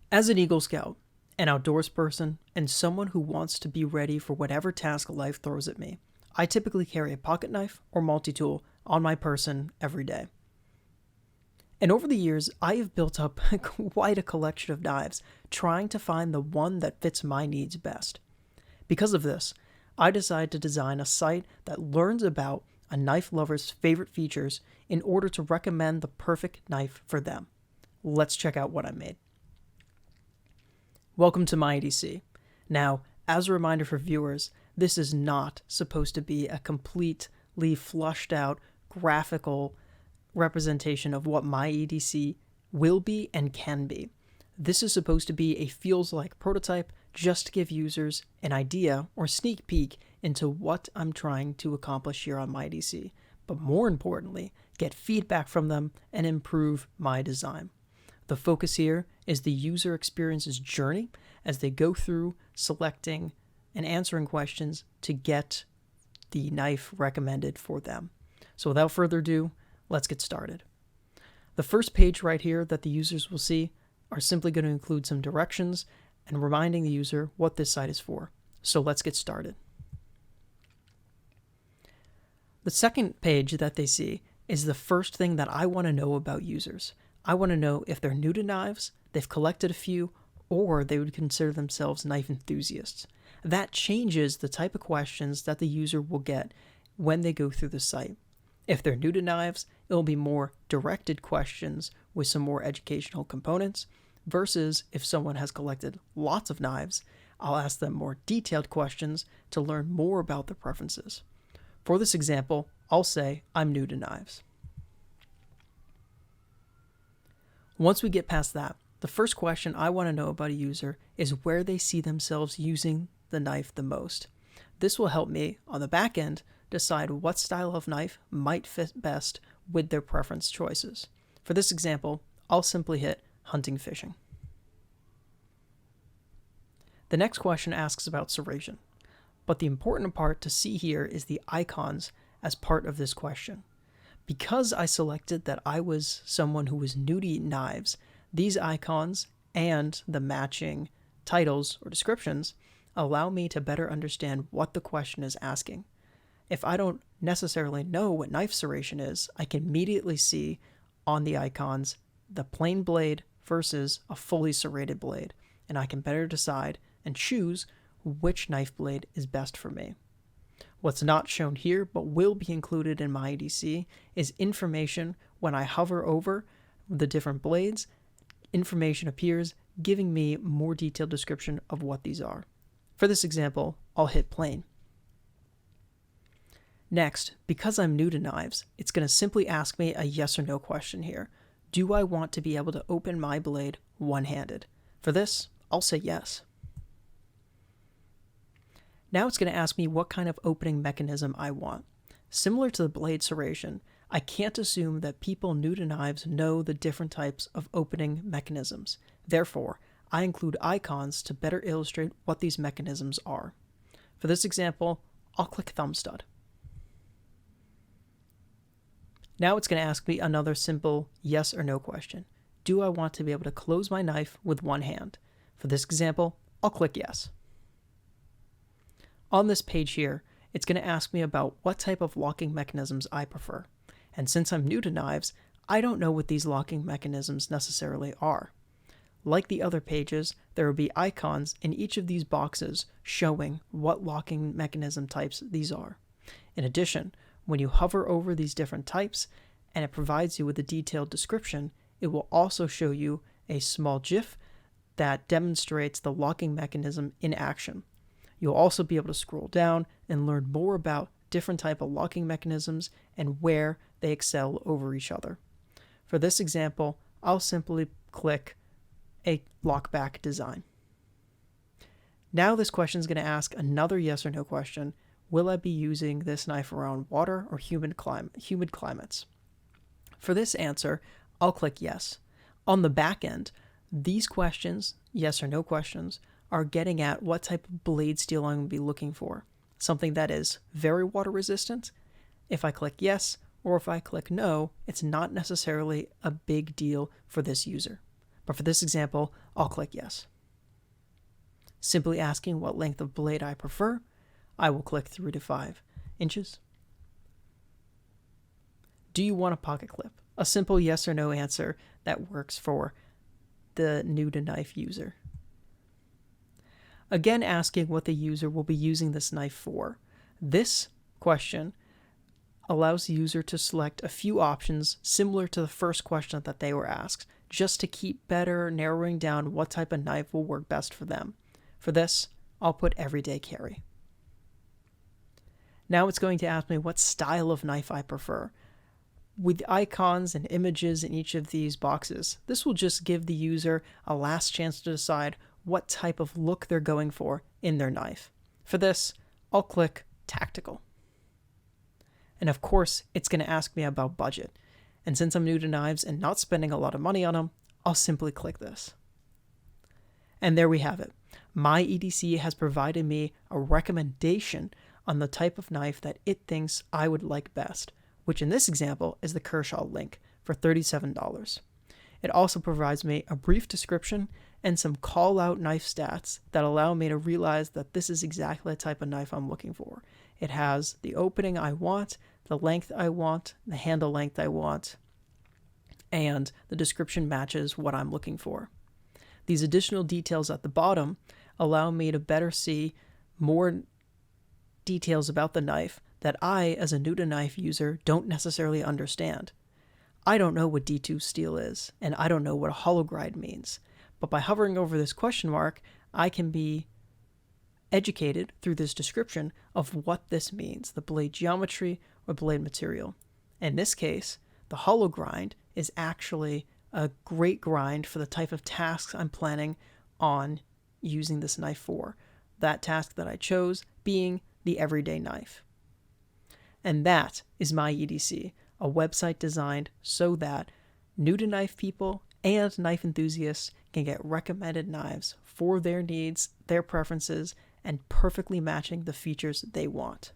As an Eagle Scout, an outdoors person, and someone who wants to be ready for whatever task life throws at me, I typically carry a pocket knife or multi-tool on my person every day. And over the years, I have built up quite a collection of knives, trying to find the one that fits my needs best. Because of this, I decided to design a site that learns about a knife lover's favorite features in order to recommend the perfect knife for them. Let's check out what I made. Welcome to my EDC. Now, as a reminder for viewers, this is not supposed to be a completely flushed out graphical representation of what my EDC will be and can be. This is supposed to be a feels-like prototype just to give users an idea or sneak peek into what I'm trying to accomplish here on my EDC, but more importantly, get feedback from them and improve my design. The focus here is the user experience's journey as they go through selecting and answering questions to get the knife recommended for them. So without further ado, let's get started. The first page right here that the users will see are simply going to include some directions and reminding the user what this site is for. So let's get started. The second page that they see is the first thing that I want to know about users. I want to know if they're new to knives, they've collected a few, or they would consider themselves knife enthusiasts. That changes the type of questions that the user will get when they go through the site. If they're new to knives, it'll be more directed questions with some more educational components, versus if someone has collected lots of knives, I'll ask them more detailed questions to learn more about their preferences. For this example, I'll say I'm new to knives. Once we get past that, the first question I want to know about a user is where they see themselves using the knife the most. This will help me, on the back end, decide what style of knife might fit best with their preference choices. For this example, I'll simply hit hunting fishing. The next question asks about serration, but the important part to see here is the icons as part of this question. Because I selected that I was someone who was new to knives, these icons and the matching titles or descriptions allow me to better understand what the question is asking. If I don't necessarily know what knife serration is, I can immediately see on the icons the plain blade versus a fully serrated blade, and I can better decide and choose which knife blade is best for me. What's not shown here but will be included in my EDC is information when I hover over the different blades. Information appears giving me more detailed description of what these are. For this example, I'll hit plain. Next, because I'm new to knives, it's going to simply ask me a yes or no question here. Do I want to be able to open my blade one-handed? For this, I'll say yes. Now it's going to ask me what kind of opening mechanism I want. Similar to the blade serration, I can't assume that people new to knives know the different types of opening mechanisms. Therefore, I include icons to better illustrate what these mechanisms are. For this example, I'll click thumb stud. Now it's going to ask me another simple yes or no question. Do I want to be able to close my knife with one hand? For this example, I'll click yes. On this page here, it's going to ask me about what type of locking mechanisms I prefer. And since I'm new to knives, I don't know what these locking mechanisms necessarily are. Like the other pages, there will be icons in each of these boxes showing what locking mechanism types these are. In addition, when you hover over these different types and it provides you with a detailed description, it will also show you a small GIF that demonstrates the locking mechanism in action. You'll also be able to scroll down and learn more about different type of locking mechanisms and where they excel over each other. For this example, I'll simply click a lockback design. Now this question is going to ask another yes or no question. Will I be using this knife around water or humid climates? For this answer, I'll click yes. On the back end, these questions, yes or no questions, are getting at what type of blade steel I'm going to be looking for. Something that is very water resistant. If I click yes or if I click no, it's not necessarily a big deal for this user. but for this example, I'll click yes. Simply asking what length of blade I prefer, I will click 3 to 5 inches. Do you want a pocket clip? A simple yes or no answer that works for the new to knife user. Again, asking what the user will be using this knife for. This question allows the user to select a few options similar to the first question that they were asked, just to keep better narrowing down what type of knife will work best for them. For this, I'll put everyday carry. Now it's going to ask me what style of knife I prefer. With icons and images in each of these boxes, this will just give the user a last chance to decide what type of look they're going for in their knife. For this, I'll click tactical. And of course, it's going to ask me about budget. And since I'm new to knives and not spending a lot of money on them, I'll simply click this. And there we have it. My EDC has provided me a recommendation on the type of knife that it thinks I would like best, which in this example is the Kershaw Link for $37. It also provides me a brief description and some call-out knife stats that allow me to realize that this is exactly the type of knife I'm looking for. It has the opening I want, the length I want, the handle length I want, and the description matches what I'm looking for. These additional details at the bottom allow me to better see more details about the knife that I, as a new-to-knife user, don't necessarily understand. I don't know what D2 steel is, and I don't know what a hollow grind means. But by hovering over this question mark, I can be educated through this description of what this means, the blade geometry or blade material. In this case, the hollow grind is actually a great grind for the type of tasks I'm planning on using this knife for. That task that I chose being the everyday knife. And that is my EDC, a website designed so that new-to-knife people and knife enthusiasts can get recommended knives for their needs, their preferences, and perfectly matching the features they want.